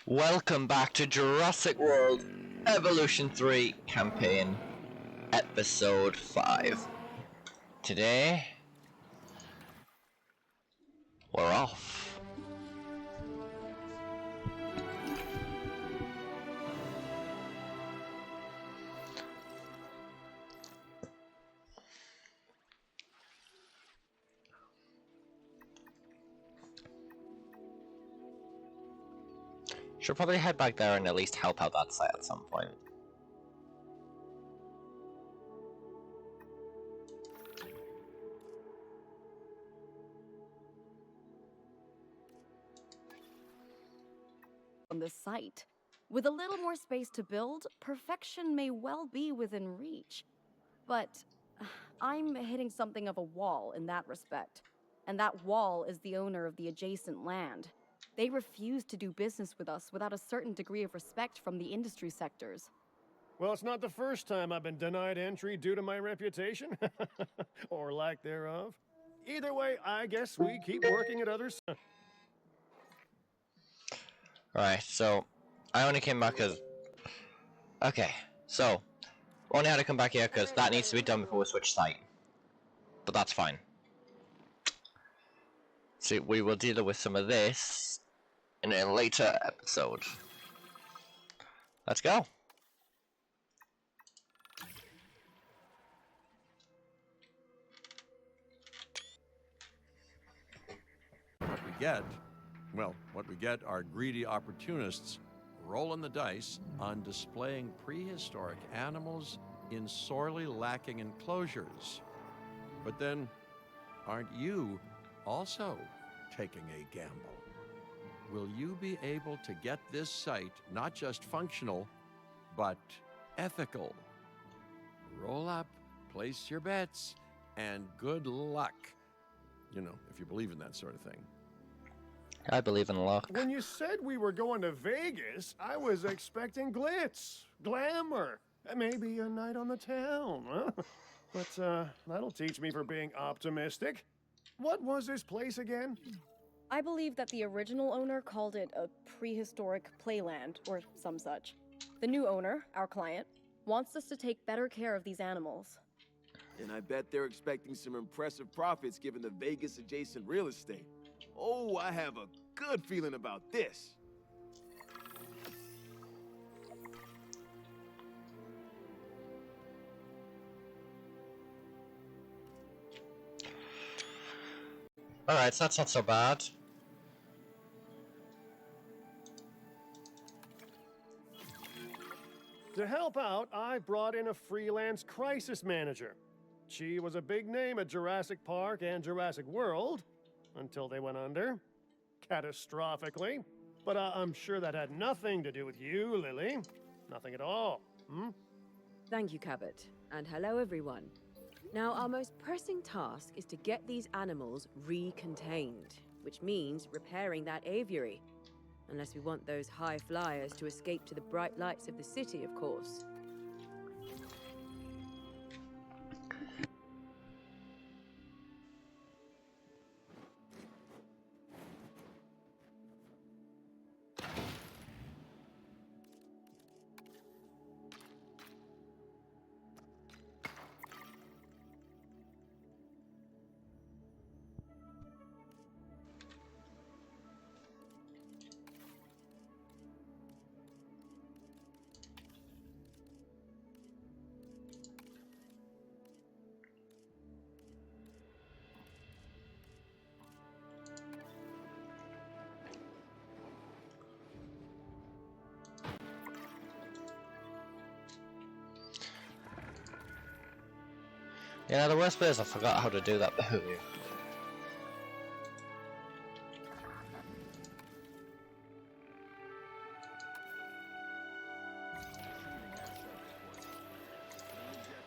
Welcome back to Jurassic World Evolution 3 Campaign, Episode 5. Today, we're off. Should probably head back there and at least help out that site at some point. On this site. With a little more space to build, perfection may well be within reach. But I'm hitting something of a wall in that respect. And that wall is the owner of the adjacent land. They refuse to do business with us without a certain degree of respect from the industry sectors. Well, it's not the first time I've been denied entry due to my reputation. Or lack thereof. Either way, I guess we keep working at others. Alright, so I only came back because... Okay, so only had to come back here because that needs to be done before we switch site. But that's fine. See, we will deal with some of this in a later episode. Let's go. What we get are greedy opportunists rolling the dice on displaying prehistoric animals in sorely lacking enclosures. But then, aren't you also taking a gamble? Will you be able to get this site not just functional, but ethical? Roll up, place your bets, and good luck. You know, if you believe in that sort of thing. I believe in luck. When you said we were going to Vegas, I was expecting glitz, glamour, and maybe a night on the town, huh? But that'll teach me for being optimistic. What was this place again? I believe that the original owner called it a prehistoric playland, or some such. The new owner, our client, wants us to take better care of these animals. And I bet they're expecting some impressive profits given the Vegas adjacent real estate. Oh, I have a good feeling about this. Alright, so that's not so bad. To help out, I brought in a freelance crisis manager. She was a big name at Jurassic Park and Jurassic World, until they went under. Catastrophically. But I'm sure that had nothing to do with you, Lily. Nothing at all. Thank you, Cabot. And hello, everyone. Now, our most pressing task is to get these animals recontained, which means repairing that aviary. Unless we want those high flyers to escape to the bright lights of the city, of course. Yeah, the worst bit is I forgot how to do that behavior.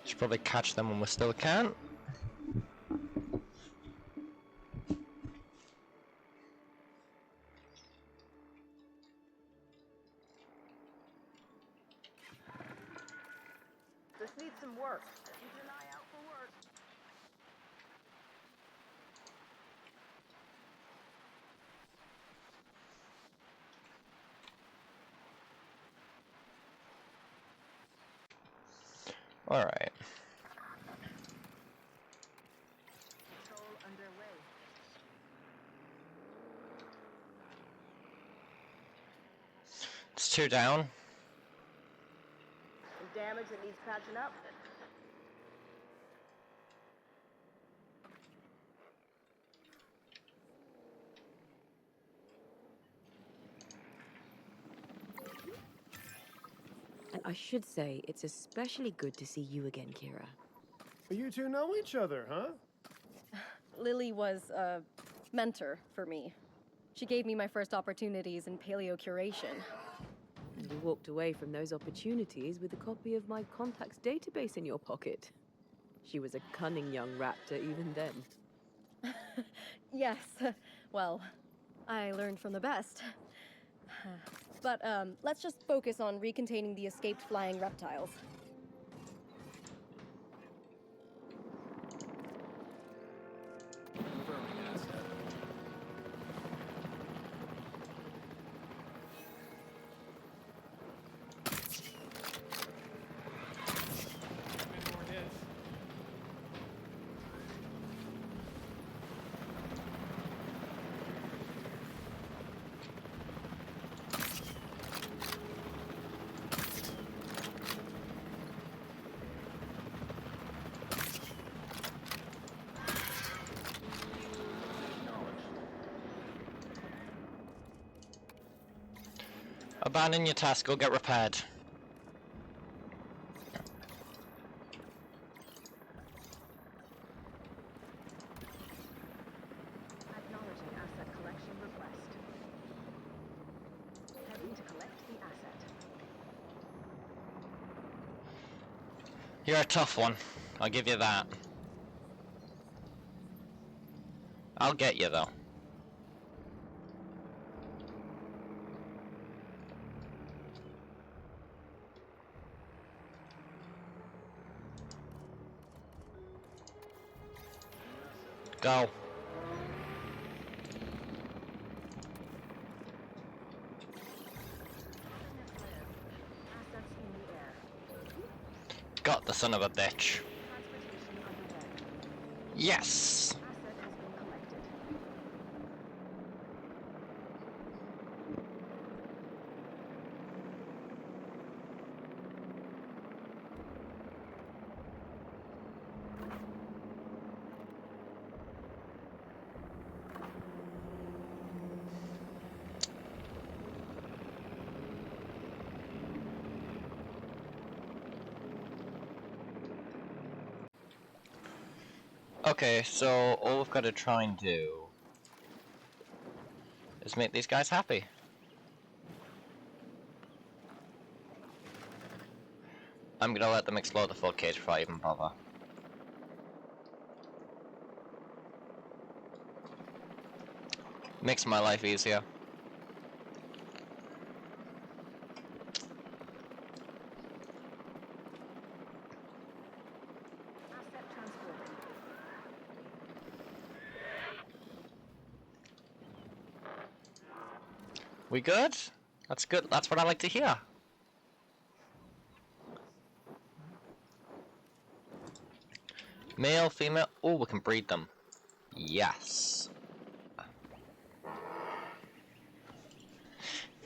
Should probably catch them when we still can. This needs some work. Keep an eye out for work. Alright. Patrol underway. It's 2 down. Some damage that needs patching up. And I should say, it's especially good to see you again, Kira. You two know each other, huh? Lily was a mentor for me. She gave me my first opportunities in paleo curation. And you walked away from those opportunities with a copy of my contacts database in your pocket. She was a cunning young raptor even then. Yes, well, I learned from the best. But let's just focus on recontaining the escaped flying reptiles. Confirming asset. Abandon your task, go get repaired. Acknowledging asset collection request. Heading to collect the asset. You're a tough one, I'll give you that. I'll get you though. Go. Assets in the air. Got the son of a bitch. Transportation underway. Yes! Asset has been collected. Okay, so all we've got to try and do is make these guys happy. I'm gonna let them explore the full cage before I even bother. Makes my life easier. Asset transported. We good? That's good. That's what I like to hear. Male, female. Oh, we can breed them. Yes.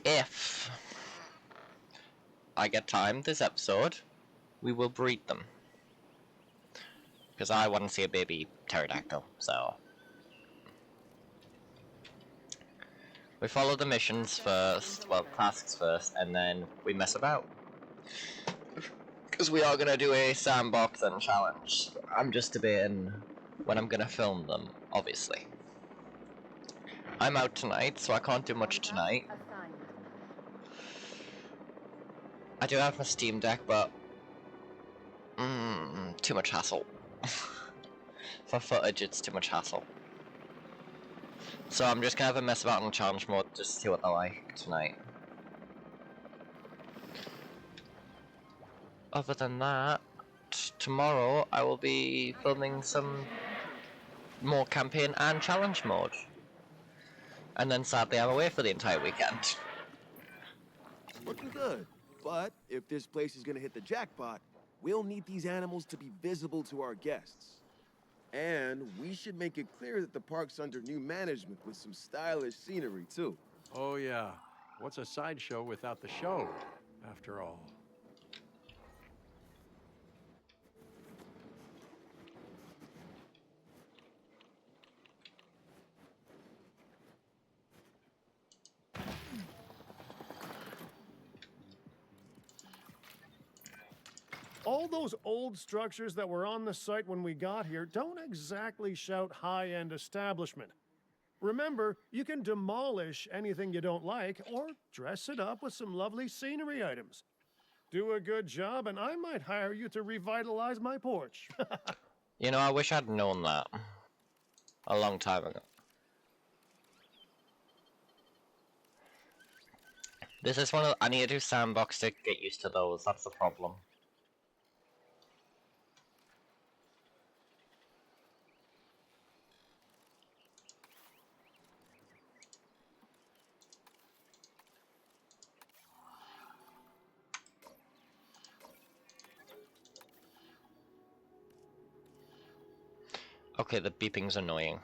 If I get time this episode, we will breed them. Because I want to see a baby pterodactyl, so. We follow the missions first, well, tasks first, and then we mess about. Because we are going to do a sandbox and challenge. I'm just debating when I'm going to film them, obviously. I'm out tonight, so I can't do much tonight. Assigned. I do have my Steam Deck, but too much hassle. For footage, it's too much hassle. So I'm just gonna have a mess about in challenge mode just to see what they're like tonight. Other than that, tomorrow I will be filming some more campaign and challenge mode. And then sadly I'm away for the entire weekend. Looking good. But if this place is gonna hit the jackpot, we'll need these animals to be visible to our guests. And we should make it clear that the park's under new management with some stylish scenery, too. Oh, yeah. What's a sideshow without the show, after all? All those old structures that were on the site when we got here don't exactly shout high-end establishment. Remember, you can demolish anything you don't like or dress it up with some lovely scenery items. Do a good job and I might hire you to revitalize my porch. You know, I wish I'd known that a long time ago. This is one of I need to do sandbox to get used to those. That's the problem. Okay, the beeping's annoying.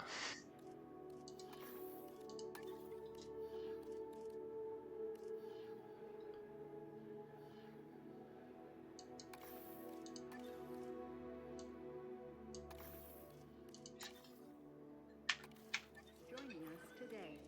Joining us today.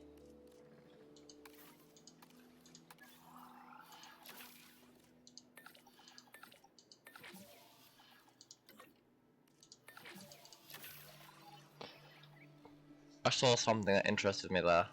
I saw something that interested me there.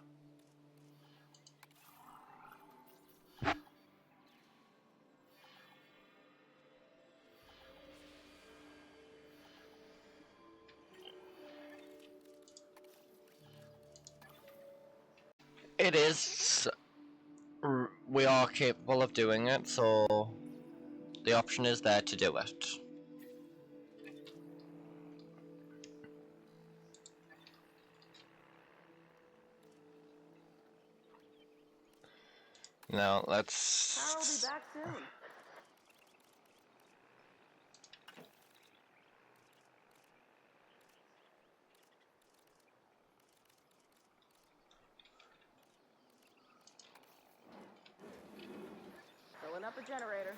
It is. We are capable of doing it, so the option is there to do it. Now let's. I'll be back soon. Filling up a generator.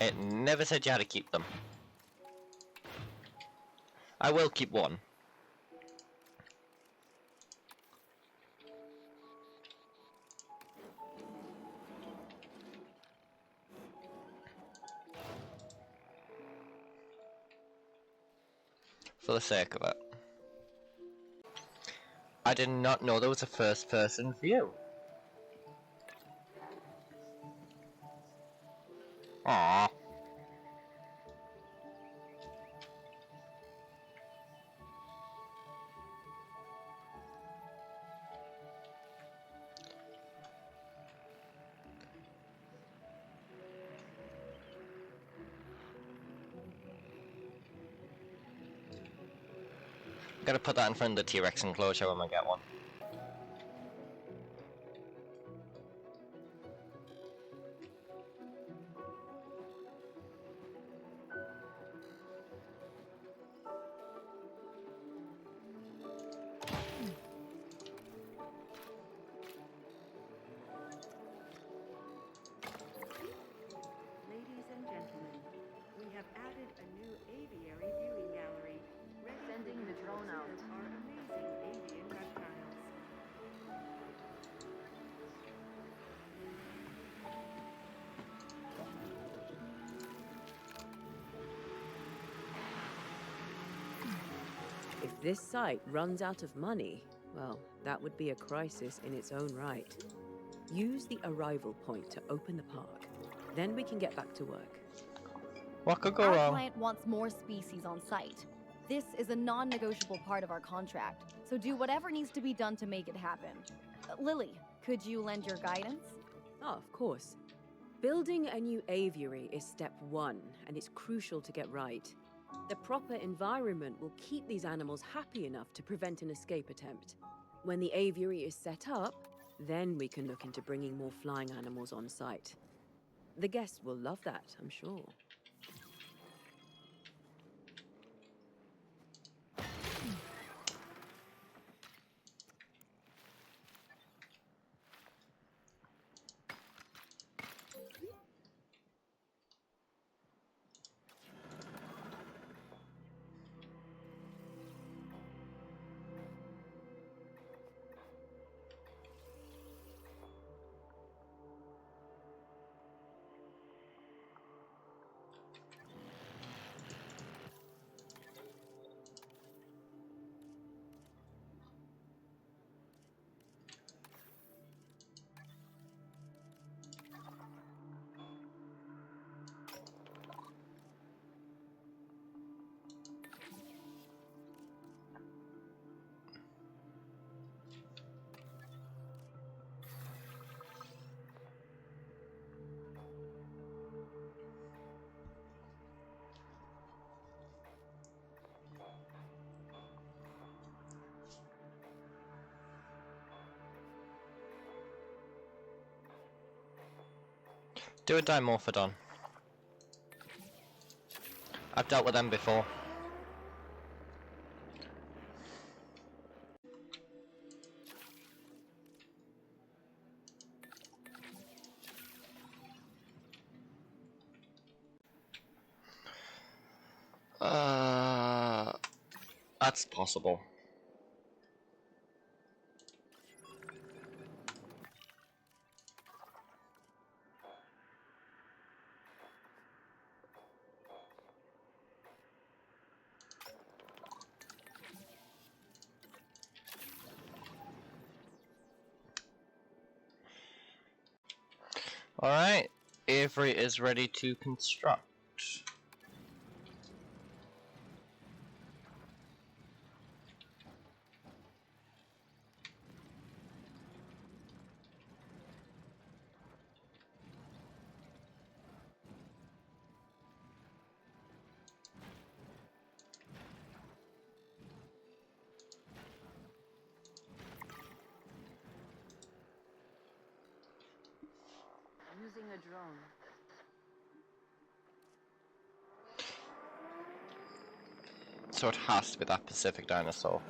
It never said you had to keep them. I will keep one. For the sake of it. I did not know there was a first-person view. Aww. Gotta put that in front of the T-Rex enclosure when I get one. Ladies and gentlemen, we have added a new aviary viewing gallery. Sending the drone out. Our amazing avian reptiles. If this site runs out of money, well, that would be a crisis in its own right. Use the arrival point to open the park. Then we can get back to work. What could go Our wrong? client wants more species on site. This is a non-negotiable part of our contract, so do whatever needs to be done to make it happen. Lily, could you lend your guidance? Oh, of course. Building a new aviary is step one, and it's crucial to get right. The proper environment will keep these animals happy enough to prevent an escape attempt. When the aviary is set up, then we can look into bringing more flying animals on site. The guests will love that, I'm sure. Do a Dimorphodon. I've dealt with them before. That's possible. Alright, Avery is ready to construct. Using a drone. So it has to be that Pacific dinosaur.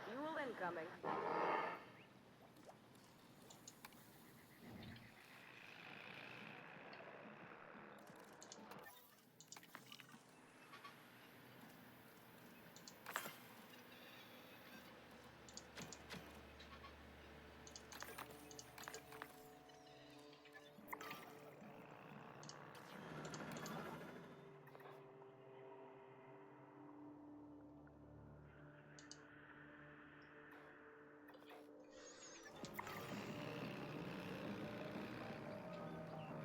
Fuel incoming.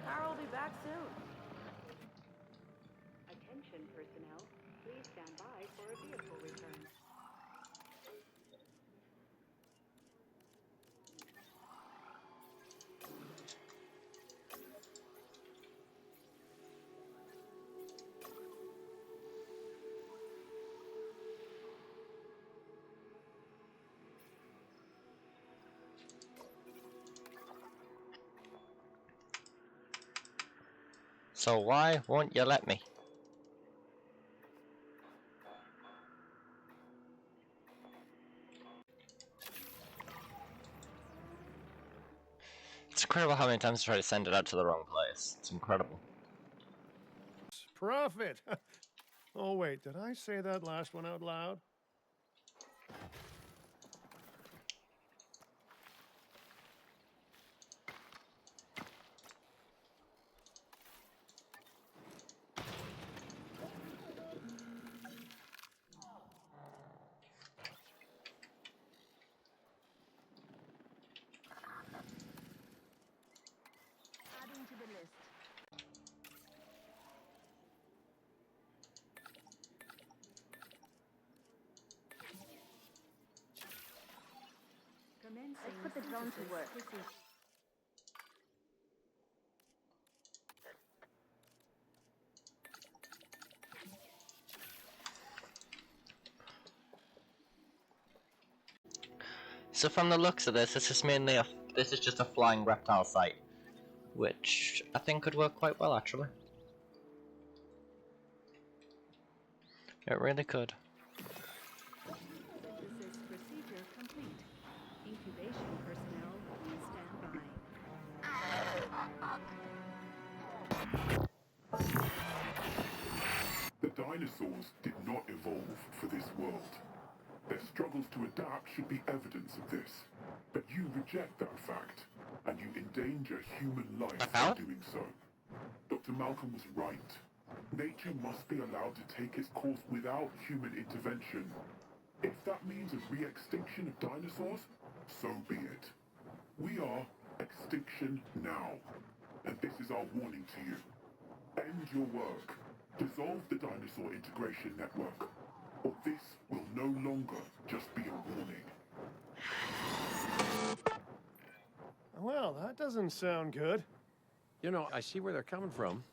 Car will be back soon. Attention personnel, please stand by for a vehicle return. So why won't you let me? It's incredible how many times I try to send it out to the wrong place. It's incredible. Profit! Oh, wait, did I say that last one out loud? Adding to the list. Commencing Let's put the drone to synthesis work. precision. So from the looks of this, this is just a flying reptile site, which I think could work quite well actually. It really could. Synthesis procedure complete. Incubation personnel, please stand by. The dinosaurs did not evolve for this world. Their struggles to adapt should be evidence of this. But you reject that fact, and you endanger human life by doing so. Dr. Malcolm was right. Nature must be allowed to take its course without human intervention. If that means a re-extinction of dinosaurs, so be it. We are extinction now, and this is our warning to you. End your work. Dissolve the dinosaur integration network, or this will no longer just be a warning. Well, that doesn't sound good. You know, I see where they're coming from.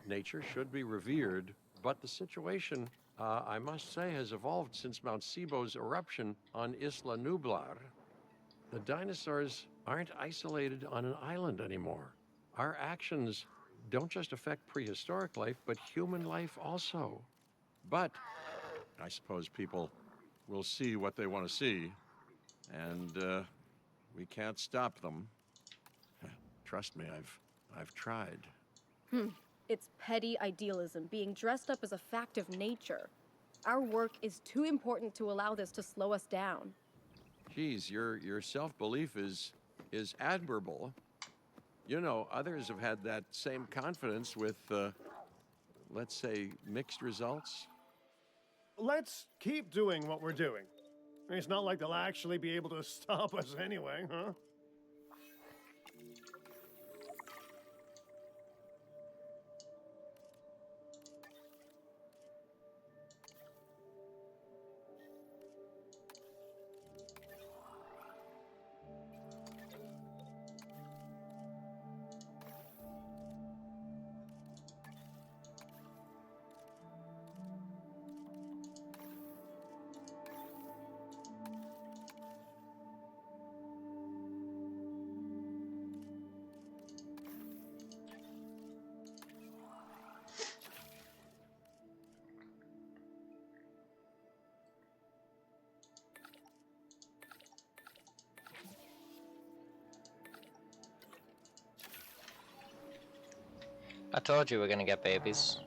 Nature should be revered, but the situation, I must say, has evolved since Mount Sibo's eruption on Isla Nublar. The dinosaurs aren't isolated on an island anymore. Our actions don't just affect prehistoric life, but human life also. But I suppose people will see what they want to see, and we can't stop them. Trust me, I've tried. It's petty idealism being dressed up as a fact of nature. Our work is too important to allow this to slow us down. Geez, your self-belief is admirable. You know, others have had that same confidence with, let's say, mixed results. Let's keep doing what we're doing. It's not like they'll actually be able to stop us anyway, huh? I told you we're gonna get babies.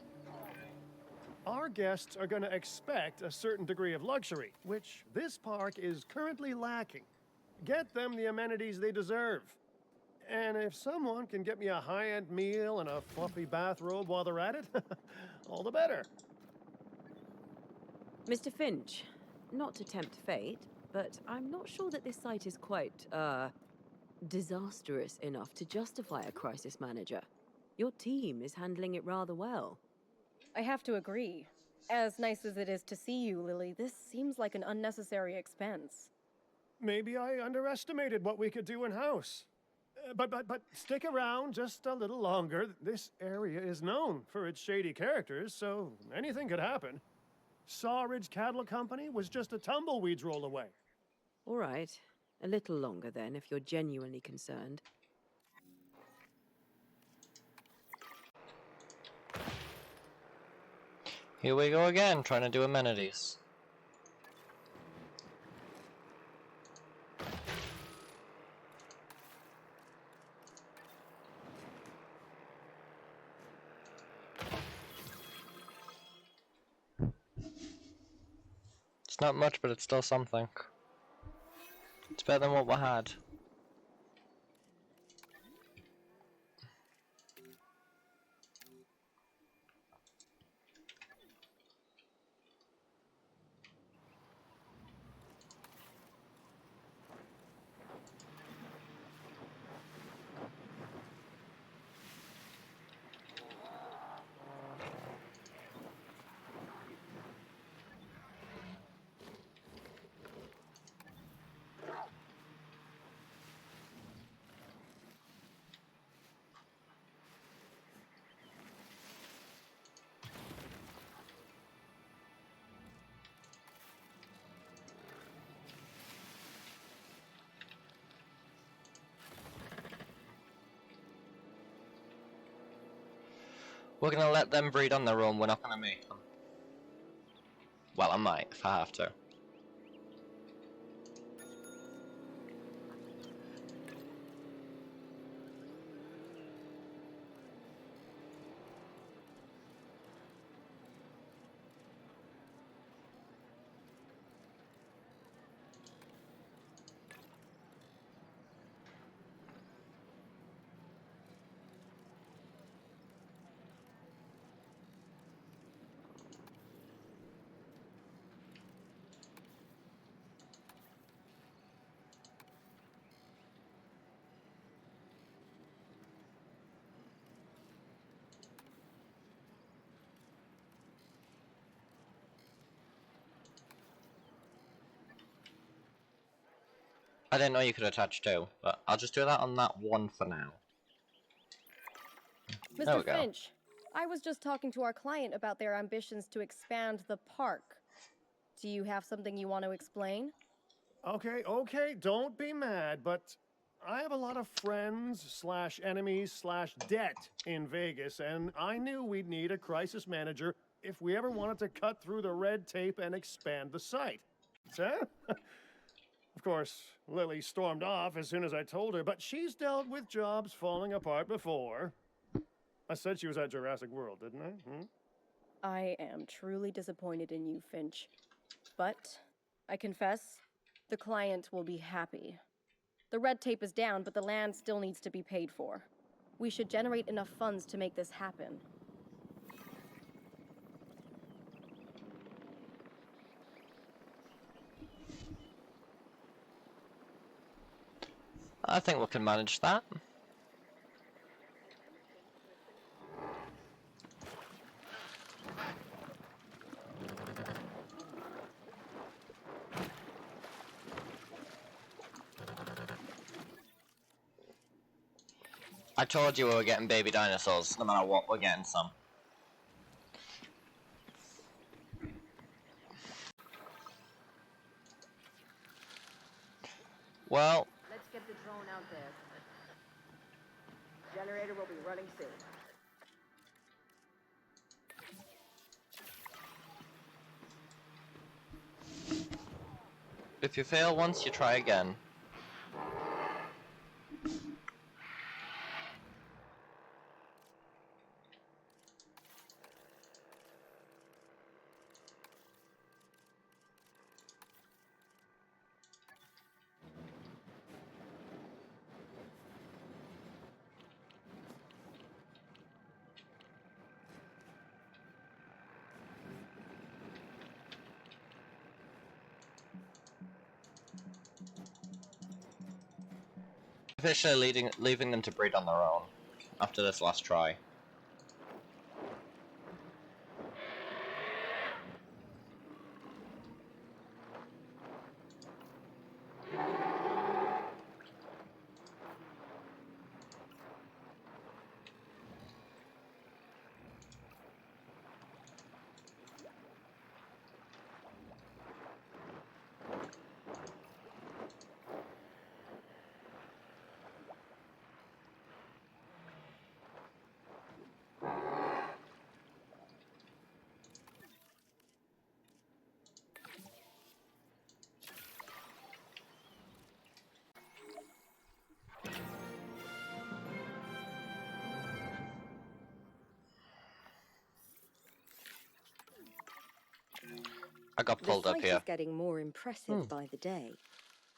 Our guests are going to expect a certain degree of luxury, which this park is currently lacking. Get them the amenities they deserve. And if someone can get me a high-end meal and a fluffy bathrobe while they're at it, all the better. Mr. Finch, not to tempt fate, but I'm not sure that this site is quite, disastrous enough to justify a crisis manager. Your team is handling it rather well. I have to agree. As nice as it is to see you, Lily, this seems like an unnecessary expense. Maybe I underestimated what we could do in-house. But stick around just a little longer. This area is known for its shady characters, so anything could happen. Sawridge Cattle Company was just a tumbleweed's roll away. All right. A little longer then, if you're genuinely concerned. Here we go again, trying to do amenities. It's not much, but it's still something. It's better than what we had. We're gonna let them breed on their own, we're not gonna make them. Well, I might, if I have to. I didn't know you could attach two, but I'll just do that on that one for now. There we Mr. go. Finch, I was just talking to our client about their ambitions to expand the park. Do you have something you want to explain? Okay, don't be mad, but I have a lot of friends slash enemies slash debt in Vegas, and I knew we'd need a crisis manager if we ever wanted to cut through the red tape and expand the site. So, of course, Lily stormed off as soon as I told her, but she's dealt with jobs falling apart before. I said she was at Jurassic World, didn't I? I am truly disappointed in you, Finch. But, I confess, the client will be happy. The red tape is down, but the land still needs to be paid for. We should generate enough funds to make this happen. I think we can manage that. I told you we were getting baby dinosaurs, no matter what, we're getting some. Well, Let's get the drone out there. Generator will be running soon. if you fail once, you try again. Officially leaving them to breed on their own after this last try. I got The pulled up site here. is getting more impressive by the day,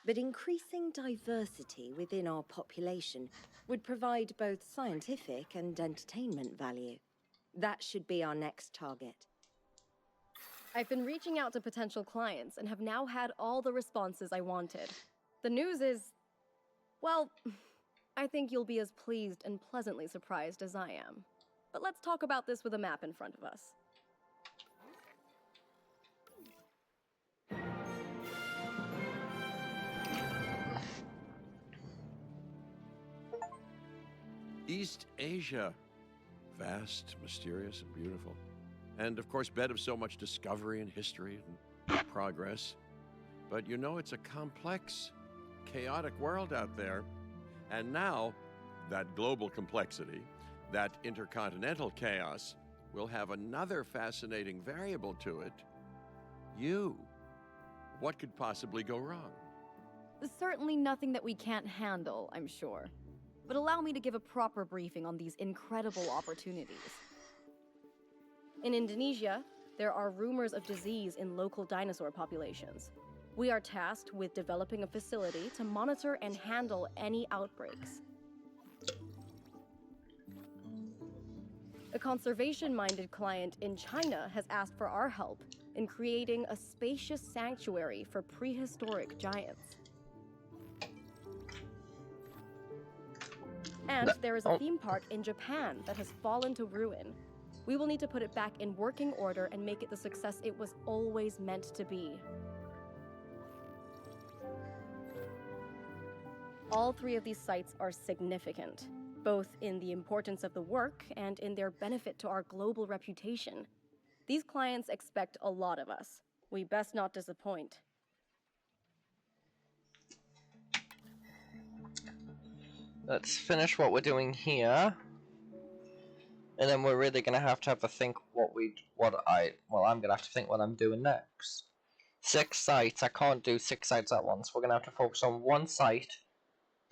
but increasing diversity within our population would provide both scientific and entertainment value. That should be our next target. I've been reaching out to potential clients and have now had all the responses I wanted. The news is, well, I think you'll be as pleased and pleasantly surprised as I am. But let's talk about this with a map in front of us. East Asia. Vast, mysterious, and beautiful. And of course, bed of so much discovery and history and progress. But you know, it's a complex, chaotic world out there. And now, that global complexity, that intercontinental chaos, will have another fascinating variable to it. You. What could possibly go wrong? There's certainly nothing that we can't handle, I'm sure. But allow me to give a proper briefing on these incredible opportunities. In Indonesia, there are rumors of disease in local dinosaur populations. We are tasked with developing a facility to monitor and handle any outbreaks. A conservation-minded client in China has asked for our help in creating a spacious sanctuary for prehistoric giants. And there is a theme park in Japan that has fallen to ruin. We will need to put it back in working order and make it the success it was always meant to be. All three of these sites are significant, both in the importance of the work and in their benefit to our global reputation. These clients expect a lot of us. We best not disappoint. Let's finish what we're doing here. And then we're really gonna have to think I'm gonna have to think what I'm doing next. 6 sites, I can't do 6 sites at once. We're gonna have to focus on one site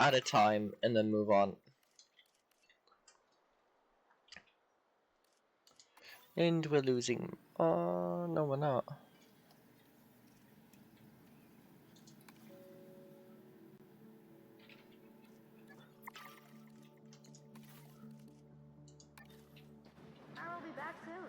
at a time and then move on. And we're losing. Oh, no, we're not. I'll be back soon.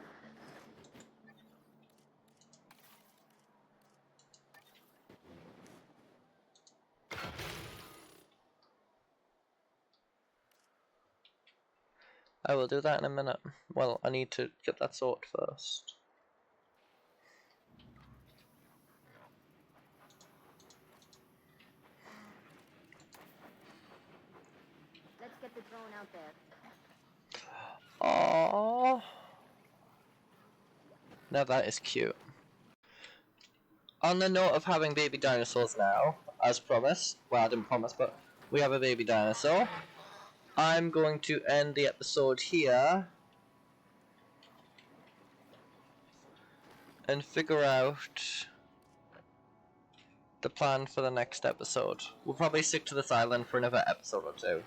I will do that in a minute. Well, I need to get that sorted first. Let's get the drone out there. Aww. Now that is cute. On the note of having baby dinosaurs now, as promised, well, I didn't promise, but we have a baby dinosaur. I'm going to end the episode here and figure out the plan for the next episode. We'll probably stick to this island for another episode or 2,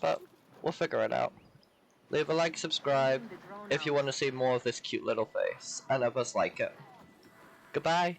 but we'll figure it out. Leave a like, subscribe if you want to see more of this cute little face, and others like it. Goodbye.